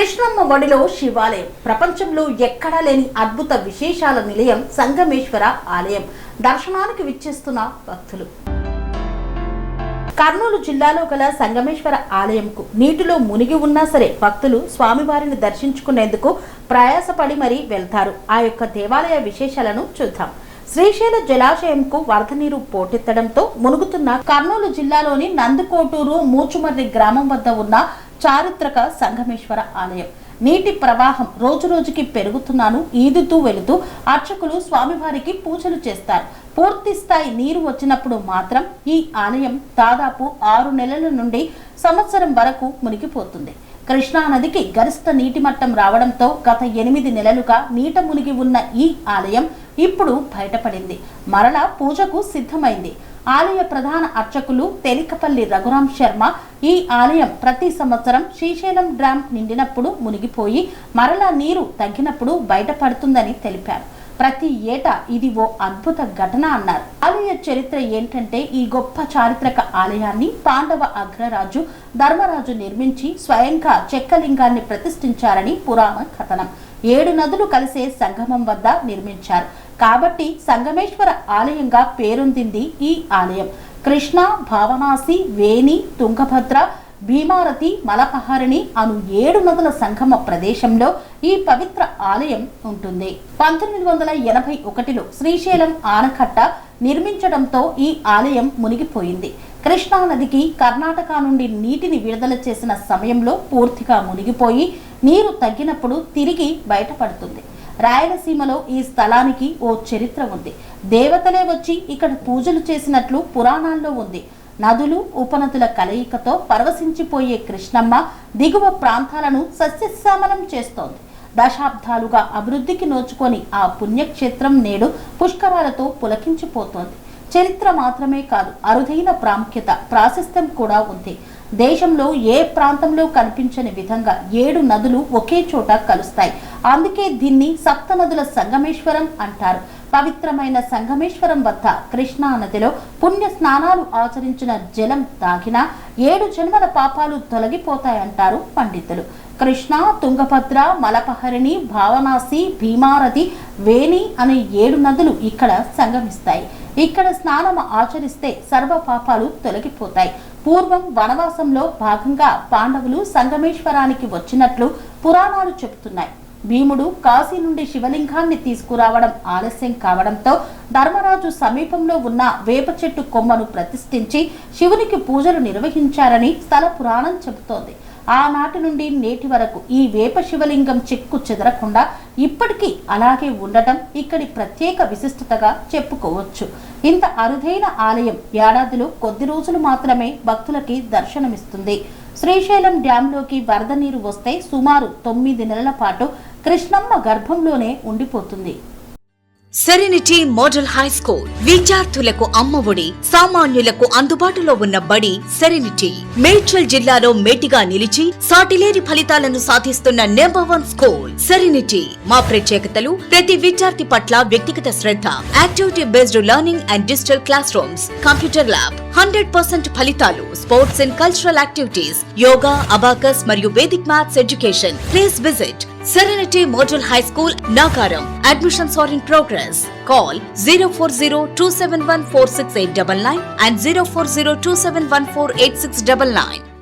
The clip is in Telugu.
కృష్ణమ్మ ఒడిలో శివాలయం ప్రపంచంలో ఎక్కడా లేని అద్భుత విశేషాల నిలయం సంగమేశ్వర ఆలయం దర్శనానికి విచ్చేస్తున్న భక్తులు. కర్నూలు జిల్లాలో గల సంగమేశ్వర ఆలయంకు నీటిలో మునిగి ఉన్నా సరే భక్తులు స్వామివారిని దర్శించుకునేందుకు ప్రయాసపడి మరీ వెళ్తారు. ఆ యొక్క దేవాలయ విశేషాలను చూద్దాం. శ్రీశైల జలాశయంకు వరద నీరు పోటెత్తడంతో మునుగుతున్న కర్నూలు జిల్లాలోని నందుకోటూరు మూచుమర్రి గ్రామం వద్ద ఉన్న చారిత్రక సంగమేశ్వర ఆలయం నీటి ప్రవాహం రోజు రోజుకి పెరుగుతున్నాను ఈదుతూ వెళుతూ అర్చకులు స్వామివారికి పూజలు చేస్తారు. పూర్తి స్థాయి నీరు వచ్చినప్పుడు మాత్రం ఈ ఆలయం దాదాపు 6 నెలల నుండి సంవత్సరం వరకు మునిగిపోతుంది. కృష్ణా నదికి గరిష్ట నీటి మట్టం రావడంతో గత 8 నెలలుగా నీట మునిగి ఉన్న ఈ ఆలయం ఇప్పుడు బయటపడింది. మరలా పూజకు సిద్ధమైంది. ఆలయ ప్రధాన అర్చకులు తెలికపల్లి రఘురాం శర్మ ఈ ఆలయం ప్రతి సంవత్సరం శ్రీశైలం డ్యాం నిండినప్పుడు మునిగిపోయి మరలా నీరు తగ్గినప్పుడు బయటపడుతుందని తెలిపారు. ప్రతి ఏటా ఇది ఓ అద్భుత ఘటన అన్నారు. ఆలయ చరిత్ర ఏంటంటే ఈ గొప్ప చారిత్రక ఆలయాన్ని పాండవ అగ్రరాజు ధర్మరాజు నిర్మించి స్వయంగా చెక్కలింగాన్ని ప్రతిష్ఠించారని పురాణ కథనం. 7 నదులు కలిసే సంగమం వద్ద నిర్మించారు కాబట్టి సంగమేశ్వర ఆలయంగా పేరొందింది ఈ ఆలయం. కృష్ణ, భావనాసి, వేణి, తుంగభద్ర, భీమారతి, మలపహారిణి అను 7 నదుల సంగమ ప్రదేశంలో ఈ పవిత్ర ఆలయం ఉంటుంది. 1981లో శ్రీశైలం ఆనకట్ట నిర్మించడంతో ఈ ఆలయం మునిగిపోయింది. కృష్ణా నదికి కర్ణాటక నుండి నీటిని విడుదల చేసిన సమయంలో పూర్తిగా మునిగిపోయి నీరు తగ్గినప్పుడు తిరిగి బయటపడుతుంది. రాయలసీమలో ఈ స్థలానికి ఓ చరిత్ర ఉంది. దేవతలే వచ్చి ఇక్కడ పూజలు చేసినట్లు పురాణాల్లో ఉంది. నదులు, ఉపనదుల కలయికతో పరవశించిపోయే కృష్ణమ్మ దిగువ ప్రాంతాలను సస్యశ్యామలం చేస్తోంది. దశాబ్దాలుగా అభివృద్ధికి నోచుకొని ఆ పుణ్యక్షేత్రం నేడు పుష్కరాలతో పులకించిపోతోంది. చరిత్ర మాత్రమే కాదు, అరుదైన ప్రాముఖ్యత, ప్రాశస్త్యం కూడా ఉంది. దేశంలో ఏ ప్రాంతంలో కనిపించని విధంగా 7 నదులు ఒకే చోట కలుస్తాయి. అందుకే దీన్ని సప్త నదుల సంగమేశ్వరం అంటారు. పవిత్రమైన సంగమేశ్వరం వద్ద కృష్ణా నదిలో పుణ్య స్నానాలు ఆచరించిన జలం తాగినా 7 జన్మల పాపాలు తొలగిపోతాయంటారు పండితులు. కృష్ణ, తుంగభద్ర, మలపహరిణి, భావనాసి, భీమారతి, వేణి అనే 7 నదులు ఇక్కడ సంగమిస్తాయి. ఇక్కడ స్నానం ఆచరిస్తే సర్వ పాపాలు తొలగిపోతాయి. పూర్వం వనవాసంలో భాగంగా పాండవులు సంగమేశ్వరానికి వచ్చినట్లు పురాణాలు చెబుతున్నాయి. భీముడు కాశీ నుండి శివలింగాన్ని తీసుకురావడం ఆలస్యం కావడంతో ధర్మరాజు సమీపంలో ఉన్న వేప చెట్టు కొమ్మను ప్రతిష్ఠించి శివునికి పూజలు నిర్వహించారని స్థల పురాణం చెబుతోంది. ఆనాటి నుండి నేటి వరకు ఈ వేప శివలింగం చెక్కు చెదరకుండా ఇప్పటికీ అలాగే ఉండటం ఇక్కడి ప్రత్యేక విశిష్టతగా చెప్పుకోవచ్చు. ఇంత అరుదైన ఆలయం ఏడాదిలో కొద్ది రోజులు మాత్రమే భక్తులకి దర్శనమిస్తుంది. శ్రీశైలం డ్యాంలోకి వరద నీరు వస్తే సుమారు 9 నెలల పాటు కృష్ణమ్మ గర్భంలోనే ఉండిపోతుంది. సెరెనిటీ మోడల్ హై స్కూల్ విద్యార్థులకు అమ్మఒడి, సామాన్యులకు అందుబాటులో ఉన్న బడి సెరెనిటీ. మేడ్చల్ జిల్లాలో మేటిగా నిలిచి సాటిలేని ఫలితాలను సాధిస్తున్న #1 స్కూల్ సెరెనిటీ. మా ప్రత్యేకతలు ప్రతి విద్యార్థి పట్ల వ్యక్తిగత శ్రద్ధ, activity based learning and digital classrooms, computer lab, 100% ఫలితాలు, sports and cultural activities, yoga, abacus మరియు Vedic maths education. Please visit Serenity Model High School, Nagaram. Admissions are in progress. Call 040-271-46899 and 040-271-48699.